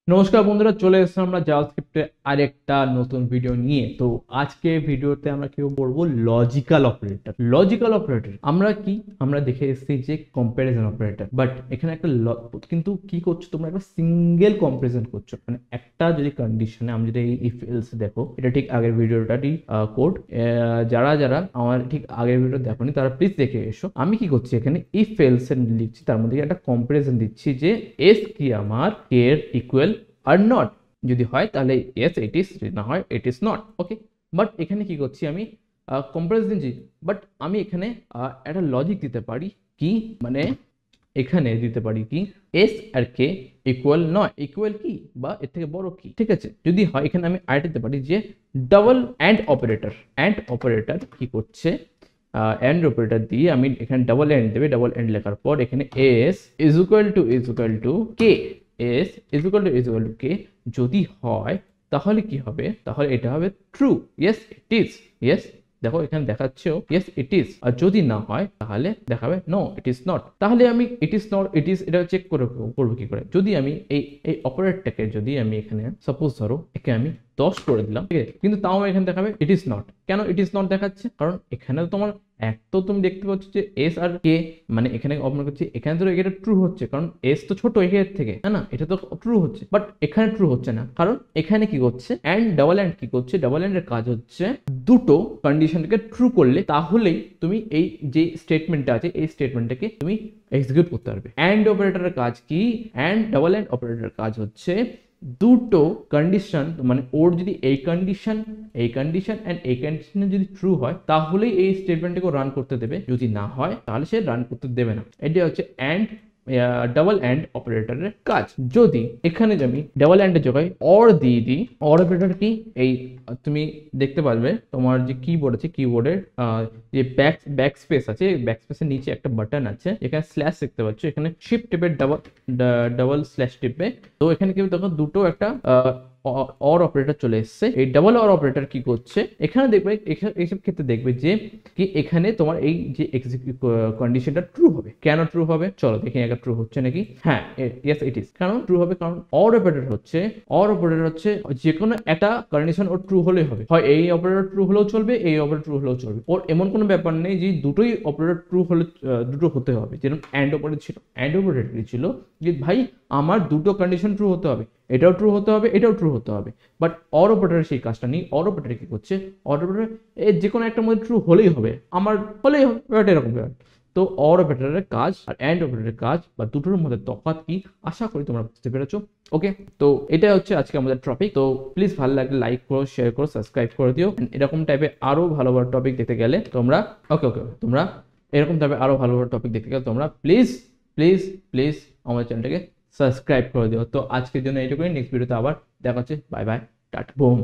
নমস্কার বন্ধুরা, চলে এসেছি আমরা জাভাস্ক্রিপ্টে আরেকটা নতুন ভিডিও নিয়ে। তো আজকে ভিডিওতে আমরা কি করবো, লজিক্যাল অপারেটর। লজিক্যাল অপারেটর আমরা দেখে এসেছি যে কম্প্যারিজন অপারেটর, বাট এখানে একটা কিন্তু কি করছো তোমরা, একটা সিঙ্গেল কম্প্যারিজন করছো। মানে একটা যদি কন্ডিশনে আমি যদি ইফ এলস দেখো, এটা ঠিক আগের ভিডিওটারই কোড। যারা যারা আমার ঠিক আগের ভিডিও দেখোনি তারা প্লিজ দেখে এসো। আমি কি করছি, এখানে ইফ এলস লিখছি, তার মধ্যে একটা কম্প্যারিজন দিচ্ছি যে এস কি আমার কে এর ইকুয়াল আর নট। যদি হয় তাহলে ইয়েস ইট ইজ, যদি না হয় it is not. Okay, but এখানে কি করছি আমি, কম্পারিজন দিচ্ছি, বাট আমি এখানে একটা লজিক দিতে পারি কি, মানে এখানে দিতে পারি কি এস আর কে ইকুয়াল নয়, ইকুয়াল কি বা এর থেকে বড় কি। ঠিক আছে, যদি হয় এখানে আমি আরেকটা দিতে পারি যে double and operator. And operator কি করছে, অ্যান্ড অপারেটর দিয়ে আমি এখানে ডাবল এন্ড দেবে, ডাবল এন্ড লেখার পর এখানে S is equal to K, S is equal to K যদি হয় তাহলে কি হবে, তাহলে এটা হবে true, yes it is, yes দেখো এখানে দেখাচ্ছেও ইয়েস ইট ইজ। আর যদি না হয় তাহলে দেখাবে নো ইট ইজ নট। তাহলে আমি it is not it is এটা চেক করবো কি করে, যদি আমি এই এই অপারেটরটাকে যদি আমি এখানে সাপোজ ধরো একে আমি 10 করে দিলাম, ঠিক আছে, কিন্তু তাও এখানে দেখাবে ইট ইজ নট। কেন ইট ইজ নট দেখাচ্ছে, কারণ এখানে তোমার এক তো তুমি দেখতে পাচ্ছ যে এস আর কে, মানে এখানে অপমান করছি, এখানে তো এটা ট্রু হচ্ছে কারণ এস তো ছোট এর থেকে, তাই না, এটা তো ট্রু হচ্ছে, বাট এখানে ট্রু হচ্ছে না, কারণ এখানে কি করছে অ্যান্ড ডাবল অ্যান্ড কি করছে, ডাবল অ্যান্ড এর কাজ হচ্ছে দুটো কন্ডিশনকে ট্রু করলে তাহলেই তুমি এই যে স্টেটমেন্টটা আছে এই স্টেটমেন্টটাকে তুমি এক্সিকিউট করতে পারবে। অ্যান্ড অপারেটরের কাজ কি, অ্যান্ড ডাবল অ্যান্ড অপারেটরের কাজ হচ্ছে দুটো কন্ডিশন, মানে ওর যদি এই কন্ডিশন এন্ড এই কন্ডিশনে যদি ট্রু হয় তাহলেই এই স্টেটমেন্টটাকে রান করতে দেবে, যদি না হয় তাহলে সে রান করতে দেবে না। এটা হচ্ছে অ্যান্ড ডাবল অ্যান্ড অপারেটরের কাজ। যদি এখানে আমি ডাবল অ্যান্ডের জায়গায় অর দিয়ে দিই, অর অপারেটর কি, এই তুমি দেখতে পারবে তোমার যে কিবোর্ড আছে, কিবোর্ডের যে ব্যাক স্পেস আছে, ব্যাক স্পেসের নিচে একটা বাটন আছে, এখানে স্ল্যাশ দেখতে পাচ্ছ, এখানে শিফট টিপে ডাবল স্ল্যাশ টিপে, তো এখানে কি দেখো দুটো একটা অর অপারেটর চলে এসছে। এই ডাবল অর অপারেটর কি করছে, এখানে দেখবে এইসব ক্ষেত্রে দেখবে যে কি এখানে তোমার এই যে কন্ডিশনটা ট্রু হবে। কেন ট্রু হবে চলো দেখি, একটা ট্রু হচ্ছে নাকি। হ্যাঁ, ইয়েস ইট ইজ। কারণ ট্রু হবে, কারণ অর অপারেটর হচ্ছে যে কোনো একটা কন্ডিশন ওর ট্রু হলেই হবে, হয় এই অপারেটর ট্রু হলেও চলবে, এই অপারেটর ট্রু হলেও চলবে। ওর এমন কোনো ব্যাপার নেই যে দুটোই অপারেটর ট্রু হলে দুটো হতে হবে। যেরকম অ্যান্ড অপারেটর ছিল, অ্যান্ড অপারেটর ছিল যে ভাই আমার দুটো কন্ডিশন ট্রু হতে হবে, এটাও ট্রু হতে হবে, এটাও ট্রু হতে হবে। বাট অর অপারেটরের সেই কাজটা নেই। অর অপারেটর কি করছে, অর অপারেটর যে কোনো একটা মধ্যে ট্রু হলেই হবে, আমার হলেই হবে, ব্যাপারটা এরকম ব্যাপার। তো অর অপারেটরের কাজ আর অ্যান্ড অপারেটরের কাজ বা দুটোর মধ্যে তফাৎ কি, আশা করি তোমরা বুঝতে পেরেছো। ওকে, তো এটা হচ্ছে আজকে আমাদের টপিক। তো প্লিজ ভালো লাগলে লাইক করো, শেয়ার করো, সাবস্ক্রাইব করে দিও। এরকম টাইপের আরো ভালো ভালো টপিক দেখতে গেলে তোমরা তোমরা এরকম টাইপের আরো ভালো ভালো টপিক দেখতে গেলে তোমরা প্লিজ প্লিজ প্লিজ আমাদের চ্যানেলটাকে সাবস্ক্রাইব করে দিও। তো আজকের জন্য এইটুকুই, নেক্সট ভিডিওতে আবার দেখা হচ্ছে। Bye bye, tata, broom.